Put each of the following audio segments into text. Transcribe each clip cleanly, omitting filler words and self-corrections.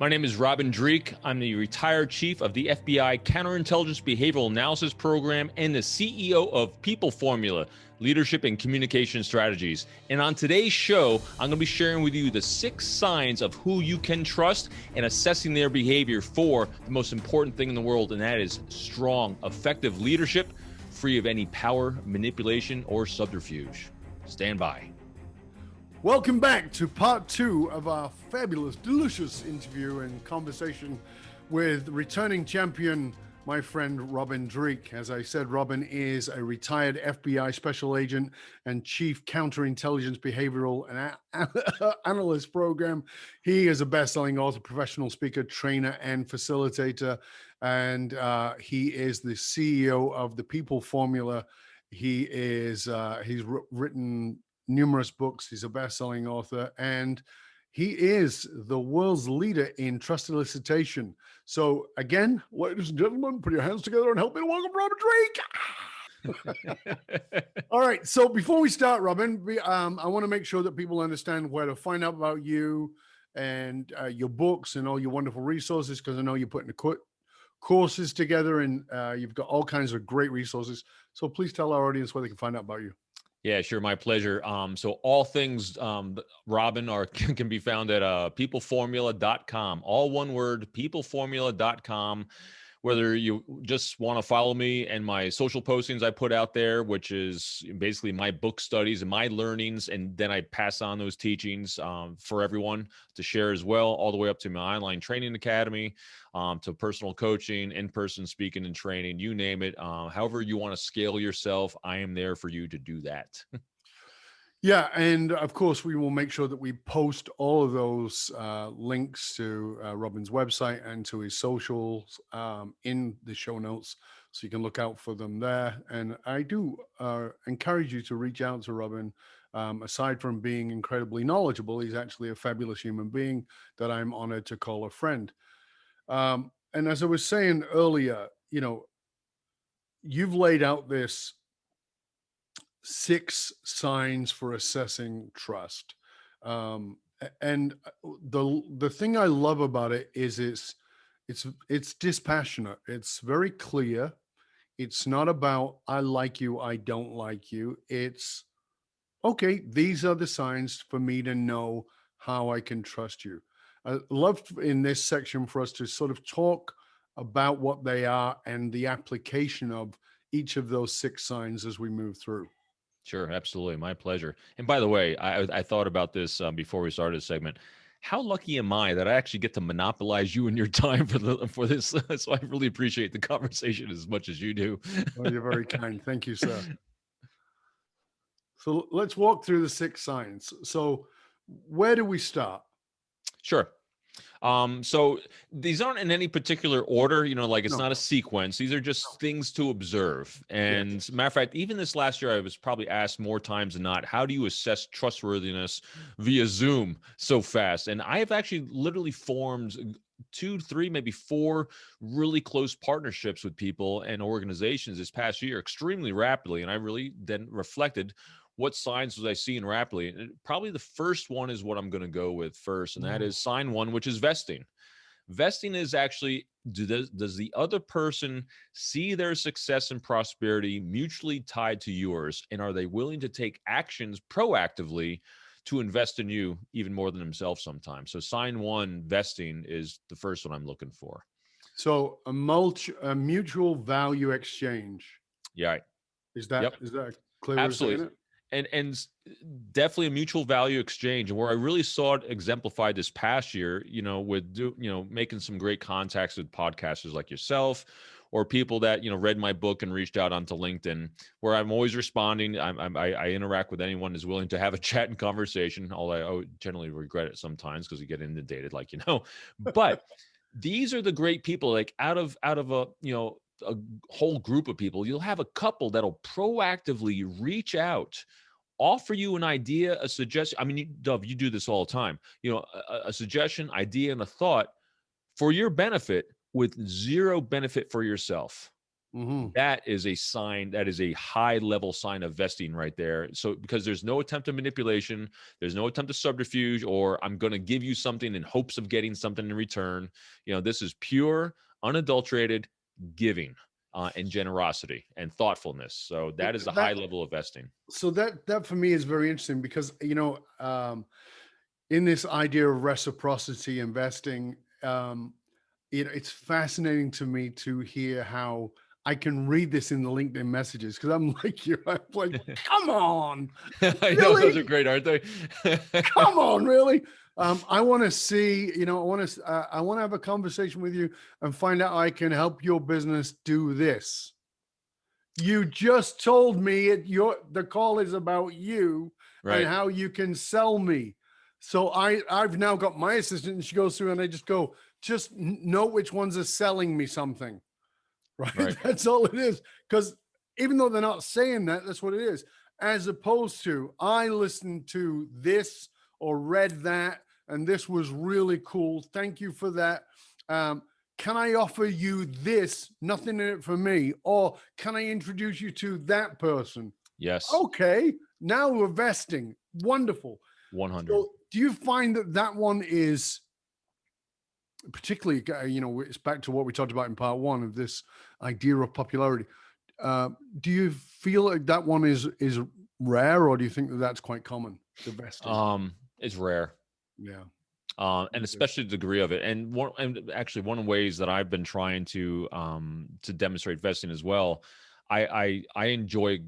My name is Robin Dreeke. I'm the retired chief of the FBI Counterintelligence Behavioral Analysis Program and the CEO of People Formula, Leadership and Communication Strategies. And on today's show, I'm going to be sharing with you the 6 signs of who you can trust and assessing their behavior for the most important thing in the world, and that is strong, effective leadership, free of any power, manipulation, or subterfuge. Stand by. Welcome back to part 2 of our fabulous, delicious interview and conversation with returning champion, my friend Robin Dreeke. As I said, Robin is a retired FBI special agent and chief counterintelligence behavioral and analyst program. He is a best-selling author, professional speaker, trainer, and facilitator. And he is the CEO of the People Formula. He's written numerous books. He's a best-selling author, and he is the world's leader in trust elicitation. So again, ladies and gentlemen, put your hands together and help me to welcome Robin Dreeke. All right. So before we start, Robin, I want to make sure that people understand where to find out about you and your books and all your wonderful resources, because I know you're putting the courses together and you've got all kinds of great resources. So please tell our audience where they can find out about you. Yeah, sure. My pleasure. So all things Robin can be found at peopleformula.com. All one word, peopleformula.com. Whether you just want to follow me and my social postings I put out there, which is basically my book studies and my learnings, and then I pass on those teachings for everyone to share as well, all the way up to my online training academy, to personal coaching, in-person speaking and training, you name it. However you want to scale yourself, I am there for you to do that. Yeah, and of course, we will make sure that we post all of those links to Robin's website and to his socials in the show notes, so you can look out for them there. And I do encourage you to reach out to Robin. Aside from being incredibly knowledgeable, he's actually a fabulous human being that I'm honored to call a friend. And as I was saying earlier, you've laid out this 6 signs for assessing trust. And the thing I love about it is it's dispassionate. It's very clear. It's not about, I like you, I don't like you. It's, okay, these are the signs for me to know how I can trust you. I love in this section for us to sort of talk about what they are and the application of each of those 6 signs as we move through. Sure, absolutely. My pleasure. And by the way, I thought about this before we started this segment. How lucky am I that I actually get to monopolize you and your time for this? So I really appreciate the conversation as much as you do. Well, you're very kind. Thank you, sir. So let's walk through the 6 signs. So where do we start? Sure. So these aren't in any particular order, like it's not a sequence. These are just things to observe. And matter of fact, even this last year, I was probably asked more times than not, how do you assess trustworthiness via Zoom so fast? And I have actually literally formed 2, 3, maybe 4 really close partnerships with people and organizations this past year extremely rapidly. And I really then reflected, what signs was I seeing rapidly? And probably the first one is what I'm going to go with first, and that is sign 1, which is vesting. Vesting is actually, does the other person see their success and prosperity mutually tied to yours, and are they willing to take actions proactively to invest in you even more than themselves sometimes? So sign 1, vesting, is the first one I'm looking for. So a mutual value exchange. Yeah. Is that clear? Absolutely. And definitely a mutual value exchange. And where I really saw it exemplified this past year, with making some great contacts with podcasters like yourself, or people that read my book and reached out onto LinkedIn, where I'm always responding. I interact with anyone who's willing to have a chat and conversation. Although I generally regret it sometimes because we get inundated, But these are the great people. Like out of a whole group of people, you'll have a couple that'll proactively reach out, offer you an idea, a suggestion. I mean, Dove, you do this all the time. A suggestion, idea, and a thought for your benefit with zero benefit for yourself. That is a sign, that is a high level sign of vesting right there. So because there's no attempt at manipulation, there's no attempt at subterfuge, or I'm going to give you something in hopes of getting something in return. This is pure, unadulterated giving and generosity and thoughtfulness. So that is a high level of vesting. So that for me is very interesting because, in this idea of reciprocity investing, it's fascinating to me to hear how I can read this in the LinkedIn messages, because I'm like you. I'm like, come on, I know, those are great, aren't they? Come on, really? I want to see. I want to have a conversation with you and find out how I can help your business do this. You just told me the call is about you, right, and how you can sell me. So I've now got my assistant, and she goes through, and I just go, just note which ones are selling me something. Right? That's all it is. Because even though they're not saying that, that's what it is. As opposed to, I listened to this or read that, and this was really cool. Thank you for that. Can I offer you this? Nothing in it for me. Or can I introduce you to that person? Yes. Okay. Now we're vesting. Wonderful. 100. So do you find that one is particularly, it's back to what we talked about in part one of this idea of popularity. Do you feel like that one is rare, or do you think that that's quite common? The vesting? It's rare. Yeah. And especially the degree of it. And actually one of the ways that I've been trying to demonstrate vesting as well, I enjoy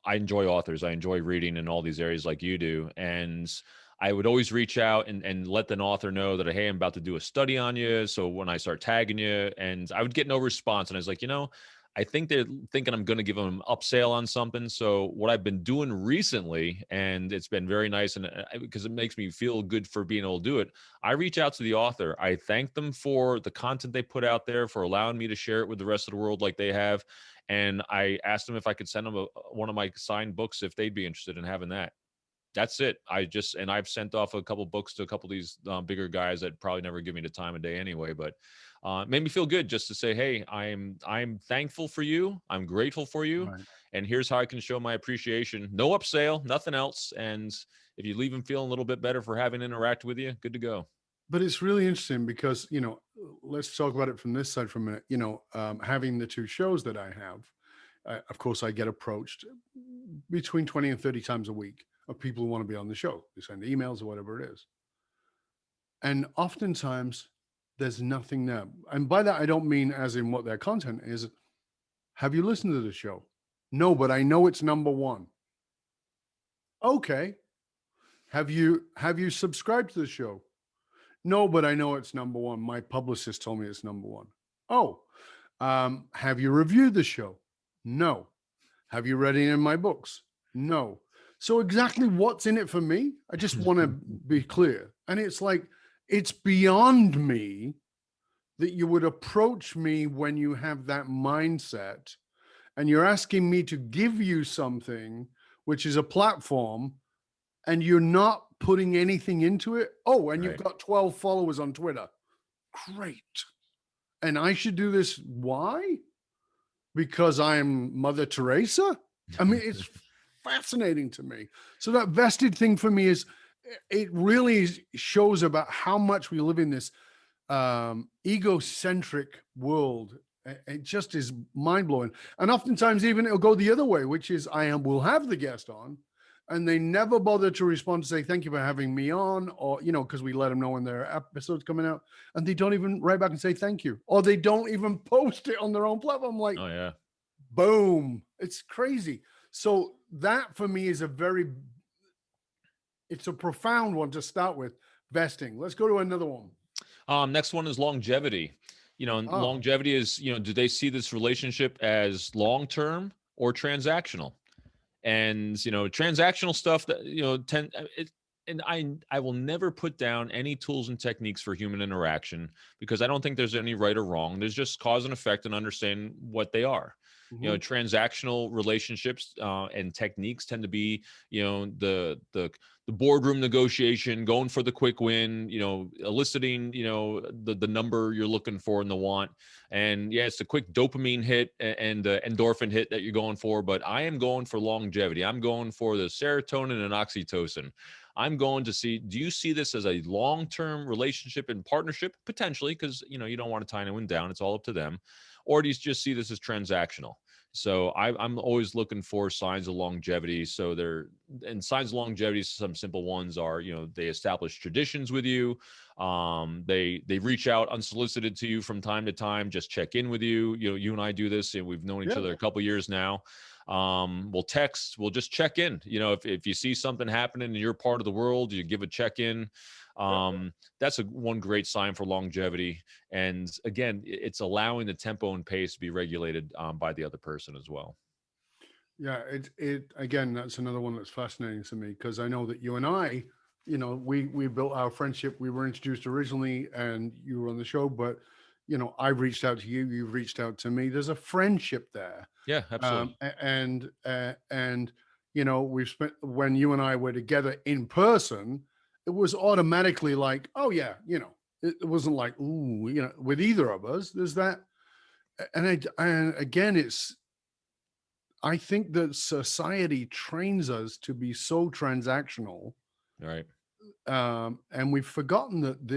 authors. I enjoy reading in all these areas like you do. And I would always reach out and let an author know that, hey, I'm about to do a study on you. So when I start tagging you, and I would get no response. And I was like, I think they're thinking I'm going to give them an upsell on something. So what I've been doing recently, and it's been very nice, and because it makes me feel good for being able to do it, I reach out to the author. I thank them for the content they put out there, for allowing me to share it with the rest of the world like they have. And I asked them if I could send them one of my signed books if they'd be interested in having that. That's it. I've sent off a couple books to a couple of these bigger guys that probably never give me the time of day anyway, but it made me feel good just to say, hey, I'm thankful for you. I'm grateful for you. Right. And here's how I can show my appreciation. No upsell, nothing else. And if you leave them feeling a little bit better for having interacted with you, good to go. But it's really interesting because, let's talk about it from this side for a minute. Having the two shows that I have, of course, I get approached between 20 and 30 times a week of people who want to be on the show. They send emails or whatever it is. And oftentimes there's nothing there. And by that, I don't mean as in what their content is. Have you listened to the show? No, but I know it's number one. Okay. Have you subscribed to the show? No, but I know it's number one. My publicist told me it's number one. Oh, have you reviewed the show? No. Have you read any of my books? No. So exactly what's in it for me? I just want to be clear. And it's like, it's beyond me that you would approach me when you have that mindset and you're asking me to give you something, which is a platform, and you're not putting anything into it. Oh, and you've got 12 followers on Twitter. Great. And I should do this. Why? Because I'm Mother Teresa? I mean, it's fascinating to me. So that vested thing for me is, it really shows about how much we live in this egocentric world. It just is mind-blowing. And oftentimes even it'll go the other way, which is will have the guest on and they never bother to respond to say, thank you for having me on, or, because we let them know when their episode's coming out, and they don't even write back and say thank you, or they don't even post it on their own platform. Like, oh yeah, boom. It's crazy. So that for me is it's a profound one to start with, vesting. Let's go to another one. Next one is longevity. Longevity is, do they see this relationship as long-term or transactional? And, transactional stuff that, and I will never put down any tools and techniques for human interaction because I don't think there's any right or wrong. There's just cause and effect and understand what they are. Transactional relationships and techniques tend to be, the boardroom negotiation, going for the quick win, eliciting, the number you're looking for and the want. And yeah, it's a quick dopamine hit and endorphin hit that you're going for. But I am going for longevity. I'm going for the serotonin and oxytocin. I'm going to see, do you see this as a long-term relationship and partnership? Potentially, because, you don't want to tie anyone down. It's all up to them. Or do you just see this as transactional? So I'm always looking for signs of longevity. So signs of longevity, some simple ones are, they establish traditions with you. They reach out unsolicited to you from time to time, just check in with you. You and I do this, and we've known each other a couple years now. We'll text, we'll just check in. If you see something happening in your part of the world, you give a check in. That's one great sign for longevity. And again, it's allowing the tempo and pace to be regulated by the other person as well. Yeah, again, that's another one that's fascinating to me, because I know that you and I, we built our friendship. We were introduced originally, and you were on the show, but I've reached out to you, you've reached out to me. There's a friendship there. Yeah, absolutely. And we've spent, when you and I were together in person, it was automatically like, oh yeah, it wasn't like, ooh, with either of us. There's that, and again, I think that society trains us to be so transactional, right? And we've forgotten that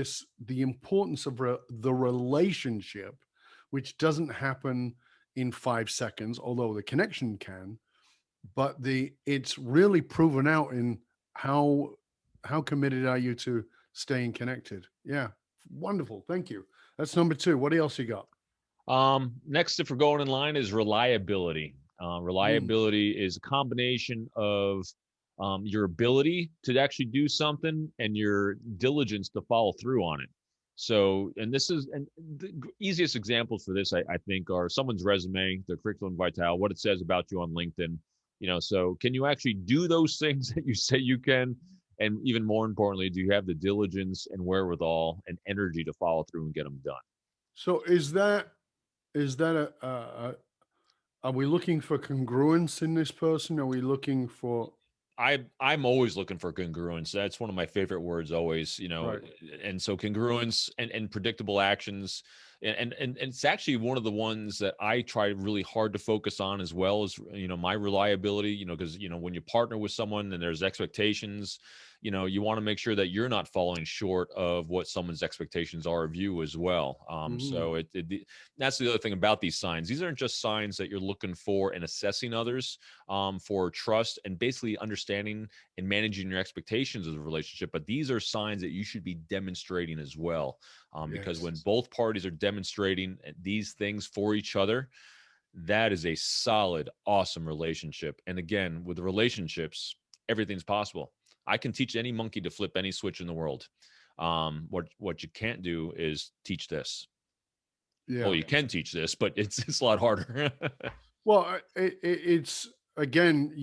the importance of the relationship, which doesn't happen in 5 seconds, although the connection can, but it's really proven out in how committed are you to staying connected. Yeah, wonderful. Thank you. That's number 2. What else you got? Next, if we're going in line, is reliability. Reliability is a combination of your ability to actually do something and your diligence to follow through on it. So, and the easiest examples for this, I think, are someone's resume, their curriculum vitae, what it says about you on LinkedIn. So can you actually do those things that you say you can? And even more importantly, do you have the diligence and wherewithal and energy to follow through and get them done? So is that are we looking for congruence in this person? Are we looking for? I'm always looking for congruence. That's one of my favorite words always, Right. And so congruence and predictable actions. And it's actually one of the ones that I try really hard to focus on, as well as, my reliability, because, when you partner with someone and there's expectations, you want to make sure that you're not falling short of what someone's expectations are of you as well. So that's the other thing about these signs. These aren't just signs that you're looking for and assessing others for trust and basically understanding and managing your expectations of the relationship, but these are signs that you should be demonstrating as well. Because when both parties are demonstrating these things for each other, that is a solid, awesome relationship. And again, with the relationships, everything's possible. I can teach any monkey to flip any switch in the world. What you can't do is teach this. Yeah. Well, you can teach this, but it's a lot harder. Well, it's again,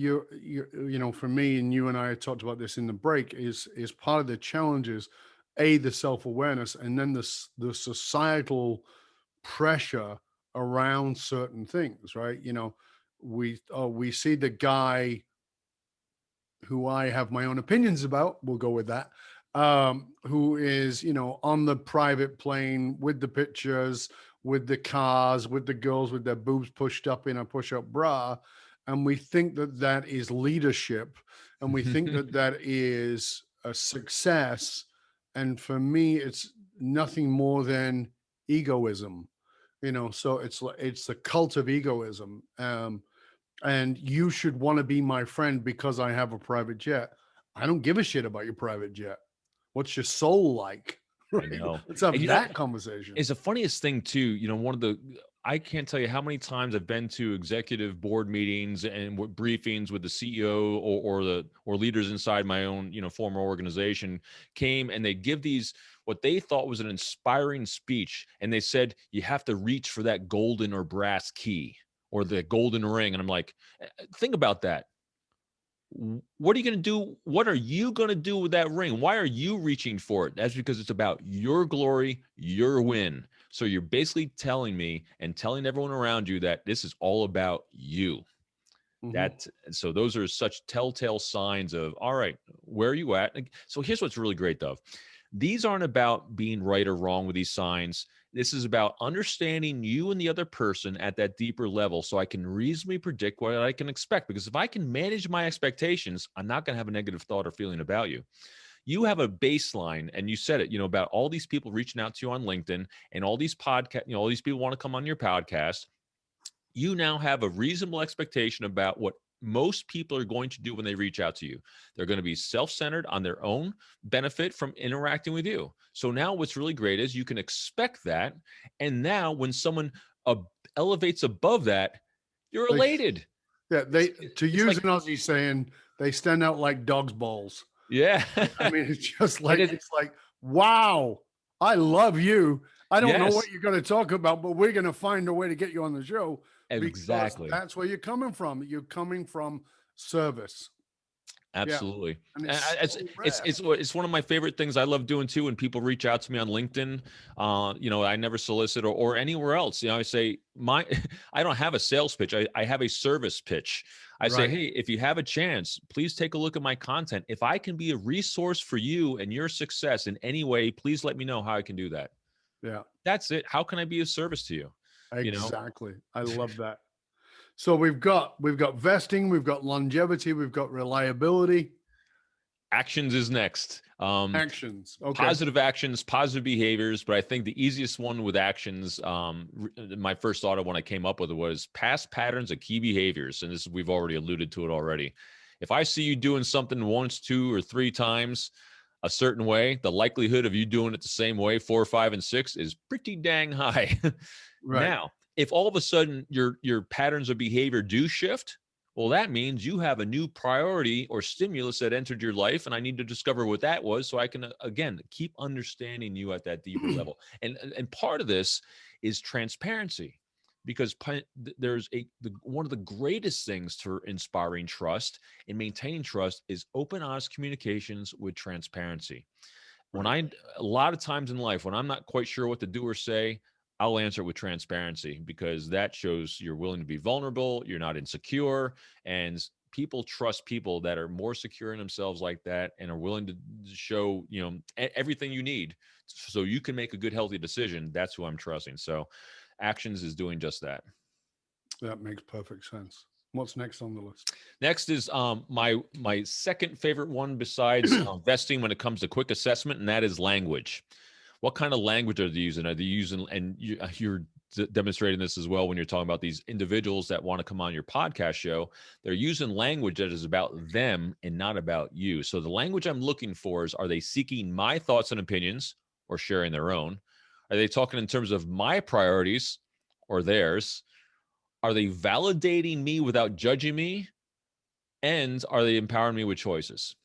for me, and you and I talked about this in the break, is part of the challenges, the self-awareness, and then the societal pressure around certain things, right? We see the guy who I have my own opinions about, we'll go with that, who is, on the private plane with the pictures, with the cars, with the girls with their boobs pushed up in a push-up bra. And we think that is leadership. And we think that is a success. And for me, it's nothing more than egoism, so it's the cult of egoism. And you should want to be my friend because I have a private jet. I don't give a shit about your private jet. What's your soul like? Right? I know. Let's have that conversation. It's the funniest thing too. I can't tell you how many times I've been to executive board meetings and briefings with the CEO or leaders inside my own, former organization came, and they give these, what they thought was an inspiring speech. And they said, you have to reach for that golden or brass key or the golden ring. And I'm like, think about that. What are you going to do? What are you going to do with that ring? Why are you reaching for it? That's because it's about your glory, your win. So you're basically telling me and telling everyone around you that this is all about you. So those are such telltale signs of, all right, where are you at? So here's what's really great, Dove. These aren't about being right or wrong with these signs. This is about understanding you and the other person at that deeper level so I can reasonably predict what I can expect. Because if I can manage my expectations, I'm not going to have a negative thought or feeling about you. You have a baseline, and you said it, about all these people reaching out to you on LinkedIn and all these podcasts, all these people want to come on your podcast. You now have a reasonable expectation about what most people are going to do when they reach out to you. They're going to be self-centered on their own benefit from interacting with you. So now what's really great is you can expect that. And now when someone elevates above that, you're elated. To use an Aussie saying, they stand out like dog's balls. Yeah. I mean, it's just like, it's like, wow, I love you. I don't know what you're going to talk about, but we're going to find a way to get you on the show. Exactly. That's where you're coming from. You're coming from service. Absolutely. Yeah. And it's one of my favorite things I love doing too. When people reach out to me on LinkedIn, I never solicit or anywhere else. I say I don't have a sales pitch. I have a service pitch. I say, hey, if you have a chance, please take a look at my content. If I can be a resource for you and your success in any way, please let me know how I can do that. Yeah. That's it. How can I be of service to you? Exactly. I love that. So we've got vesting, we've got longevity, we've got reliability. Actions is next. Actions. Okay. Positive actions, positive behaviors. But I think the easiest one with actions, my first thought of when I came up with it was past patterns of key behaviors. And we've already alluded to it already. If I see you doing something once, 2 or 3 times a certain way, the likelihood of you doing it the same way 4, 5, and 6 is pretty dang high. Now, if all of a sudden your patterns of behavior do shift, well, that means you have a new priority or stimulus that entered your life, and I need to discover what that was so I can, again, keep understanding you at that deeper level. And part of this is transparency, because there's one of the greatest things to inspiring trust and maintaining trust is open, honest communications with transparency. A lot of times in life, when I'm not quite sure what to do or say, I'll answer it with transparency, because that shows you're willing to be vulnerable, you're not insecure, and people trust people that are more secure in themselves like that and are willing to show, everything you need so you can make a good, healthy decision. That's who I'm trusting. So actions is doing just that. That makes perfect sense. What's next on the list? Next is my second favorite one besides vesting when it comes to quick assessment, and that is language. What kind of language are they using? Are they using, and you're demonstrating this as well when you're talking about these individuals that want to come on your podcast show, they're using language that is about them and not about you. So the language I'm looking for is, are they seeking my thoughts and opinions or sharing their own? Are they talking in terms of my priorities or theirs? Are they validating me without judging me? And are they empowering me with choices?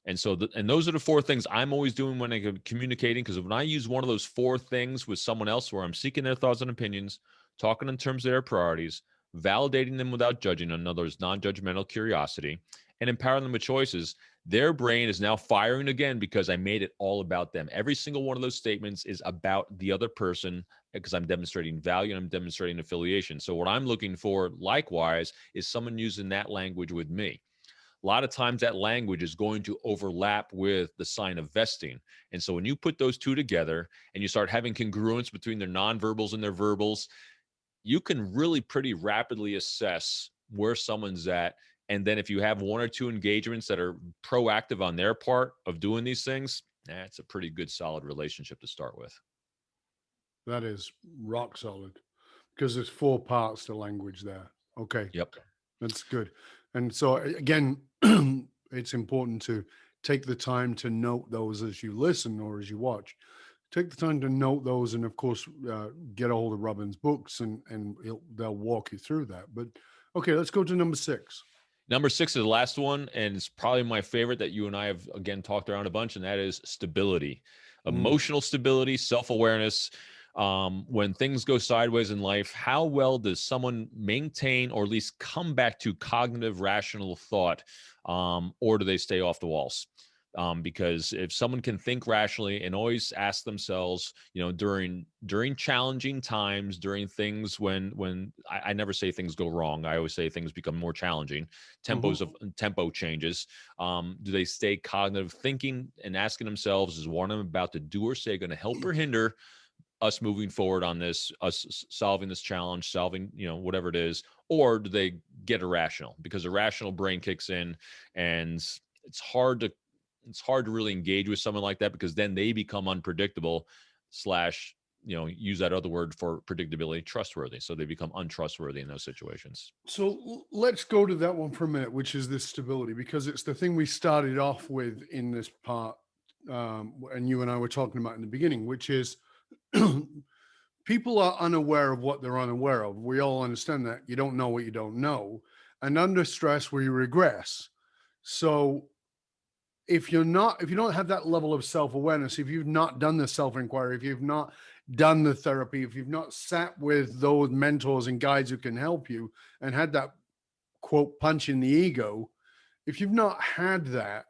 And so, and those are the 4 things I'm always doing when I'm communicating, because when I use one of those 4 things with someone else where I'm seeking their thoughts and opinions, talking in terms of their priorities, validating them without judging, in other words, non-judgmental curiosity, and empowering them with choices, their brain is now firing again because I made it all about them. Every single one of those statements is about the other person, because I'm demonstrating value and I'm demonstrating affiliation. So what I'm looking for, likewise, is someone using that language with me. A lot of times that language is going to overlap with the sign of vesting. And so when you put those 2 together and you start having congruence between their nonverbals and their verbals, you can really pretty rapidly assess where someone's at. And then if you have 1 or 2 engagements that are proactive on their part of doing these things, that's a pretty good, solid relationship to start with. That is rock solid, because there's 4 parts to language there. Okay. Yep. That's good. And so again, it's important to take the time to note those as you listen or as you watch. Take the time to note those, and of course, get a hold of Robin's books, and they'll walk you through that. But okay, let's go to number 6. Number 6 is the last one, and it's probably my favorite that you and I have, again, talked around a bunch, and that is stability. Emotional stability, self-awareness. When things go sideways in life, how well does someone maintain or at least come back to cognitive, rational thought, or do they stay off the walls? Because if someone can think rationally and always ask themselves, during challenging times, during things when I never say things go wrong, I always say things become more challenging. Tempo changes. Do they stay cognitive thinking and asking themselves, is what I'm about to do or say going to help or hinder us moving forward on this, us solving this challenge, solving, whatever it is, or do they get irrational? Because a rational brain kicks in, and it's hard to really engage with someone like that, because then they become unpredictable slash, use that other word for predictability, trustworthy. So they become untrustworthy in those situations. So let's go to that one for a minute, which is this stability, because it's the thing we started off with in this part, and you and I were talking about in the beginning, which is people are unaware of what they're unaware of. We all understand that. You don't know what you don't know. And under stress, we regress. So if you don't have that level of self-awareness, if you've not done the self-inquiry, if you've not done the therapy, if you've not sat with those mentors and guides who can help you and had that quote punch in the ego, if you've not had that,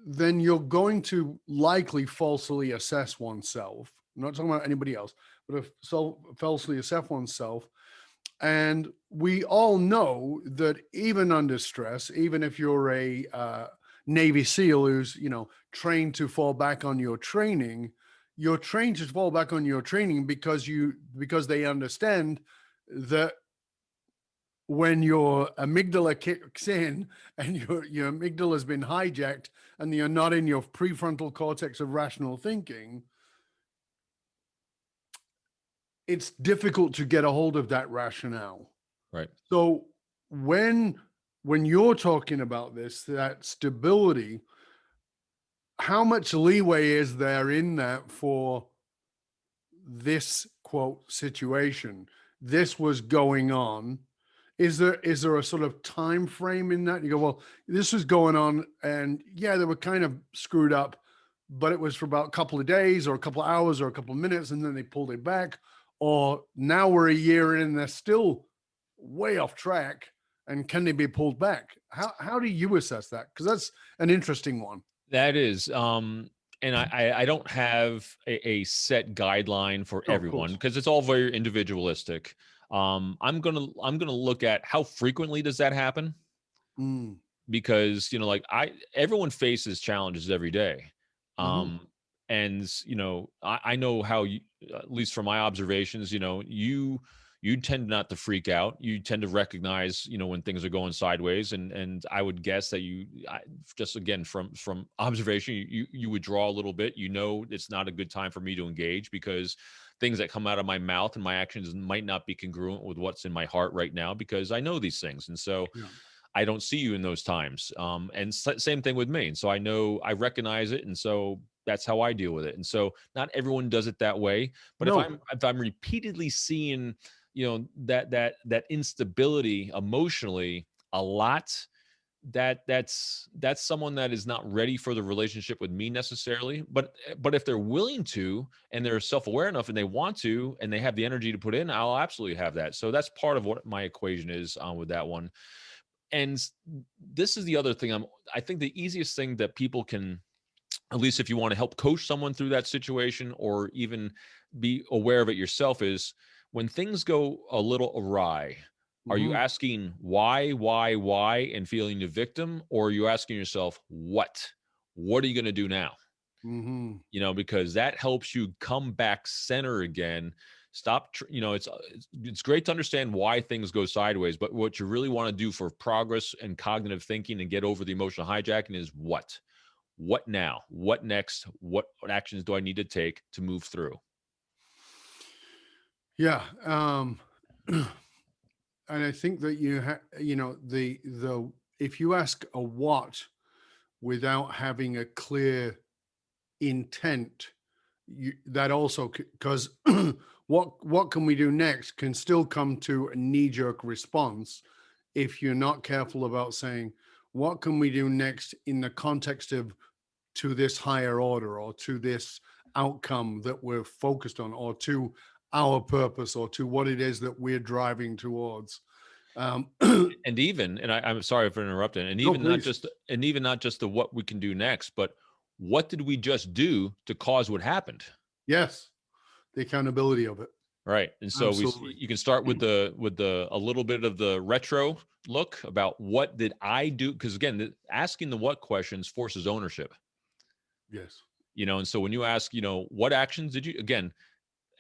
then you're going to likely falsely assess oneself. I'm not talking about anybody else, but if falsely assess oneself. And we all know that even under stress, even if you're a Navy SEAL who's, trained to fall back on your training, you're trained to fall back on your training because they understand that when your amygdala kicks in and your amygdala has been hijacked and you're not in your prefrontal cortex of rational thinking, it's difficult to get a hold of that rationale. Right. So when you're talking about this, that stability, how much leeway is there in that for this quote situation? This was going on. Is there a sort of time frame in that? You go, well, this was going on, and yeah, they were kind of screwed up, but it was for about a couple of days or a couple of hours or a couple of minutes, and then they pulled it back. Or now we're a year in and they're still way off track, and can they be pulled back? How do you assess that? Because that's an interesting one. That is, and I don't have a set guideline for everyone, because it's all very individualistic. I'm gonna look at how frequently does that happen, because everyone faces challenges every day, and I know how you, at least from my observations, you tend not to freak out. You tend to recognize, when things are going sideways. And I would guess that just again, from observation, you would draw a little bit, it's not a good time for me to engage, because things that come out of my mouth and my actions might not be congruent with what's in my heart right now, because I know these things. And so I don't see you in those times. And same thing with me. And so I recognize it. And so that's how I deal with it. And so not everyone does it that way, but if I'm repeatedly seeing, that instability emotionally a lot, that's someone that is not ready for the relationship with me necessarily. But if they're willing to, and they're self-aware enough, and they want to, and they have the energy to put in, I'll absolutely have that. So that's part of what my equation is with that one. And this is the other thing. I think the easiest thing that people can, at least if you want to help coach someone through that situation, or even be aware of it yourself, is when things go a little awry, are you asking why, and feeling the victim? Or are you asking yourself, what are you going to do now? Because that helps you come back center again. Stop, it's great to understand why things go sideways, but what you really want to do for progress and cognitive thinking and get over the emotional hijacking is what now? What next? What actions do I need to take to move through? Yeah. And I think that the if you ask a what without having a clear intent, that also, because what can we do next can still come to a knee-jerk response if you're not careful about saying, what can we do next in the context of to this higher order, or to this outcome that we're focused on, or to our purpose, or to what it is that we're driving towards. Um, And even, and I'm sorry for interrupting, and no, even not please. just, and even not just the what we can do next, but what did we just do to cause what happened? Yes, the accountability of it. Right. And so Absolutely. you can start with the a little bit of the retro look about what did I do? Because again, asking the what questions forces ownership. Yes. And so when you ask, what actions did you, again,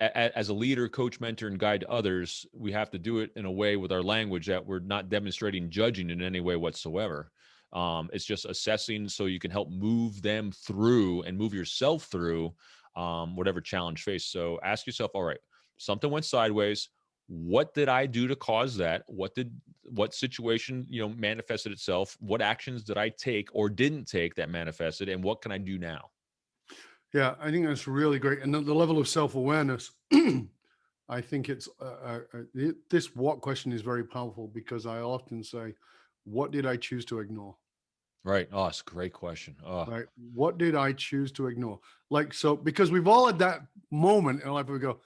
as a leader, coach, mentor, and guide to others, we have to do it in a way with our language that we're not demonstrating judging in any way whatsoever. It's just assessing so you can help move them through and move yourself through whatever challenge faced. So ask yourself, all right, something went sideways. What did I do to cause that? What situation, manifested itself? What actions did I take or didn't take that manifested? And what can I do now? Yeah, I think that's really great. And the level of self-awareness, I think this what question is very powerful because I often say, what did I choose to ignore? Right. Oh, it's a great question. Oh, Right. What did I choose to ignore? Like, so, because we've all had that moment in life where we go,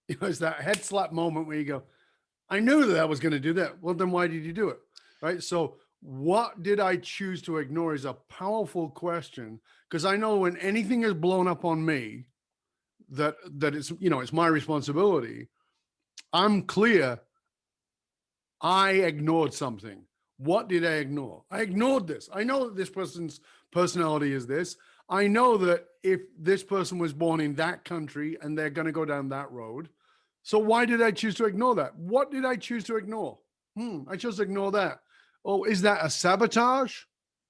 it's that head slap moment where you go, I knew that I was going to do that. Well, then why did you do it? Right. So, what did I choose to ignore is a powerful question because I know when anything is blown up on me, that it's, it's my responsibility. I'm clear. I ignored something. What did I ignore? I ignored this. I know that this person's personality is this. I know that if this person was born in that country and they're going to go down that road. So why did I choose to ignore that? What did I choose to ignore? I chose to ignore that. Oh, is that a sabotage?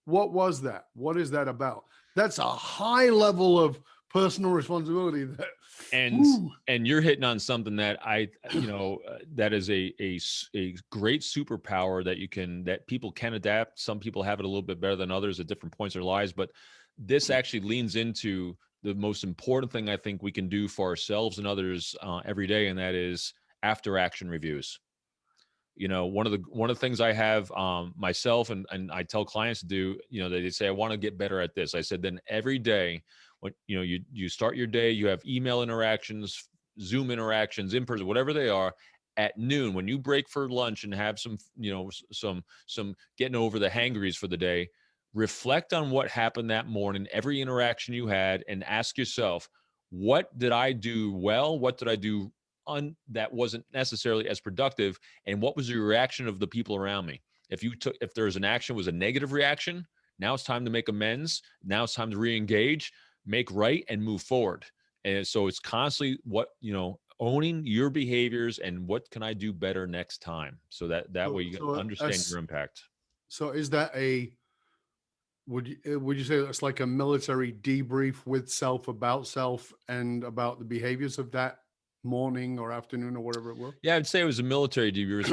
What was that? What is that about? That's a high level of personal responsibility that, and whew. and you're hitting on something that that is a great superpower that people can adapt. Some people have it a little bit better than others at different points in their lives, but this actually leans into the most important thing I think we can do for ourselves and others every day, and that is after action reviews. One of the things I have myself and I tell clients to do, they say, I want to get better at this. I said, then every day when, you start your day, you have email interactions, Zoom interactions, in person, whatever they are, at noon, when you break for lunch and have some, some getting over the hangries for the day, reflect on what happened that morning, every interaction you had, and ask yourself, what did I do well? What did I do that wasn't necessarily as productive, and what was the reaction of the people around me? If there's an action was a negative reaction, now it's time to make amends. Now it's time to re-engage, make right, and move forward. And so it's constantly owning your behaviors and what can I do better next time, so that way you So, understand your impact. so is that would you say that's like a military debrief with self about self and about the behaviors of that morning or afternoon or whatever it was? Yeah, I'd say it was a military debrief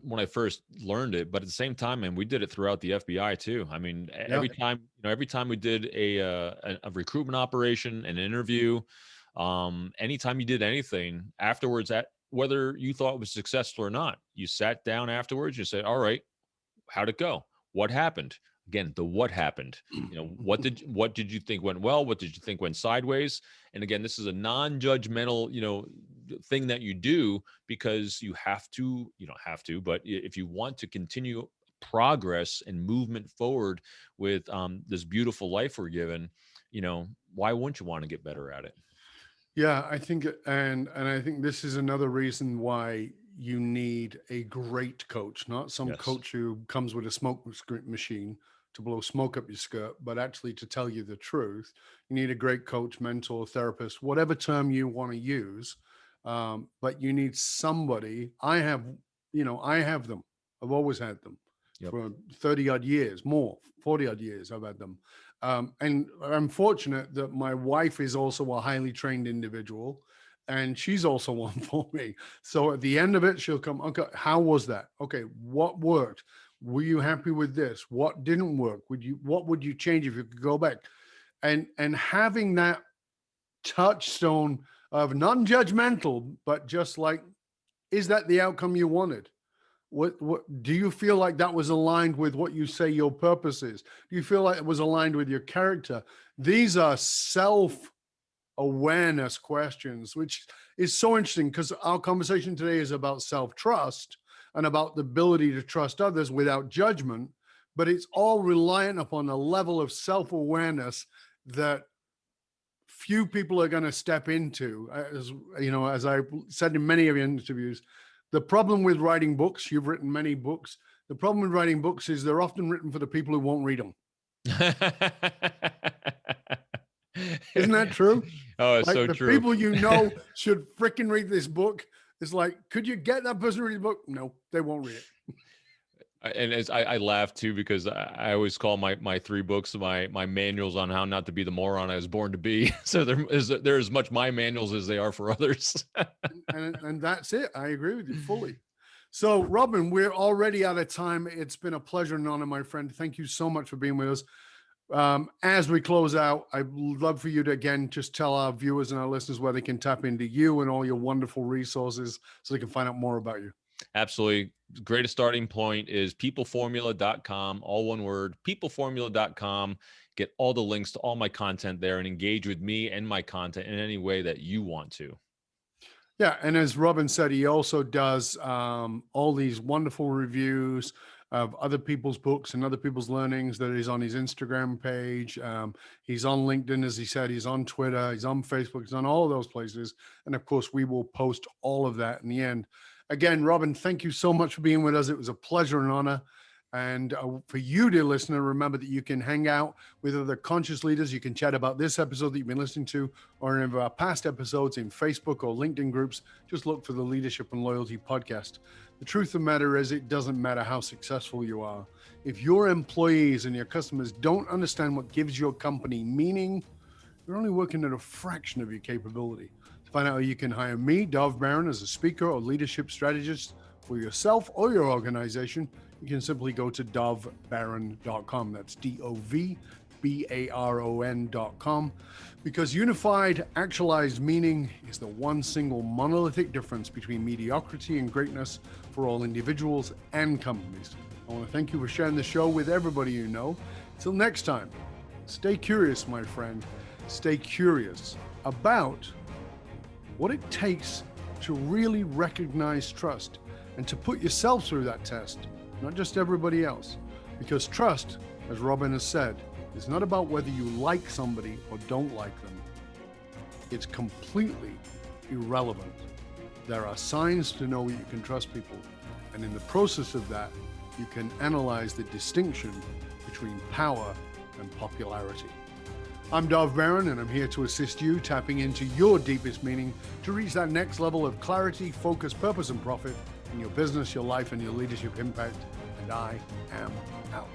when I first learned it, but at the same time, and we did it throughout the FBI too. I mean, Yeah. every time we did a recruitment operation, an interview, anytime you did anything afterwards, at whether you thought it was successful or not, you sat down afterwards. You said, "All right, how'd it go? What happened?" Again, the what happened. What did you think went well? What did you think went sideways? And again, this is a non-judgmental, thing that you do because you don't have to, but if you want to continue progress and movement forward with this beautiful life we're given, why wouldn't you want to get better at it? Yeah, I think, and I think this is another reason why you need a great coach, not some Yes. coach who comes with a machine to blow smoke up your skirt, but actually to tell you the truth. You need a great coach, mentor, therapist, whatever term you want to use. But you need somebody. I have them. I've always had them Yep. for 30 odd years, more 40 odd years. I've had them. And I'm fortunate that my wife is also a highly trained individual and she's also one for me. So at the end of it, she'll come, okay, how was that? Okay, what worked? Were you happy with this? What didn't work? What would you change if you could go back? And having that touchstone of non-judgmental, but just like, is that the outcome you wanted? What do you feel like that was aligned with what you say your purpose is? Do you feel like it was aligned with your character? These are self-awareness questions, which is so interesting because our conversation today is about self-trust. and about the ability to trust others without judgment, but it's all reliant upon a level of self-awareness that few people are going to step into. As you know, as I said in many of your interviews, the problem with writing books, you've written many books, the problem with writing books is they're often written for the people who won't read them. Isn't that true? Oh, it's like so the true. People you know should freaking read this book. It's like, could you get that person to read the book? No, they won't read it. And as I laugh too, because I always call my 3 books my manuals on how not to be the moron I was born to be. So they're as much my manuals as they are for others. and that's it. I agree with you fully. So, Robin, we're already out of time. It's been a pleasure and honor, my friend. Thank you so much for being with us. As we close out, I'd love for you to, again, just tell our viewers and our listeners where they can tap into you and all your wonderful resources so they can find out more about you. Absolutely. Greatest starting point is peopleformula.com, all one word, peopleformula.com. Get all the links to all my content there and engage with me and my content in any way that you want to. Yeah. And as Robin said, he also does all these wonderful reviews of other people's books and other people's learnings that is on his Instagram page. He's on LinkedIn, as he said, he's on Twitter, he's on Facebook, he's on all of those places. And of course, we will post all of that in the end. Again, Robin, thank you so much for being with us. It was a pleasure and honor. And for you, dear listener, remember that you can hang out with other conscious leaders. You can chat about this episode that you've been listening to or any of our past episodes in Facebook or LinkedIn groups. Just look for the Leadership and Loyalty podcast. The truth of the matter is, it doesn't matter how successful you are. If your employees and your customers don't understand what gives your company meaning, you're only working at a fraction of your capability. To find out how you can hire me, Dov Baron, as a speaker or leadership strategist for yourself or your organization, you can simply go to dovbaron.com. That's DOVBARON.com. Because unified, actualized meaning is the one single monolithic difference between mediocrity and greatness for all individuals and companies. I want to thank you for sharing the show with everybody you know. Till next time, stay curious, my friend. Stay curious about what it takes to really recognize trust and to put yourself through that test, not just everybody else. Because trust, as Robin has said, is not about whether you like somebody or don't like them. It's completely irrelevant. There are signs to know you can trust people. And in the process of that, you can analyze the distinction between power and popularity. I'm Dov Baron, and I'm here to assist you tapping into your deepest meaning to reach that next level of clarity, focus, purpose, and profit in your business, your life, and your leadership impact. And I am out.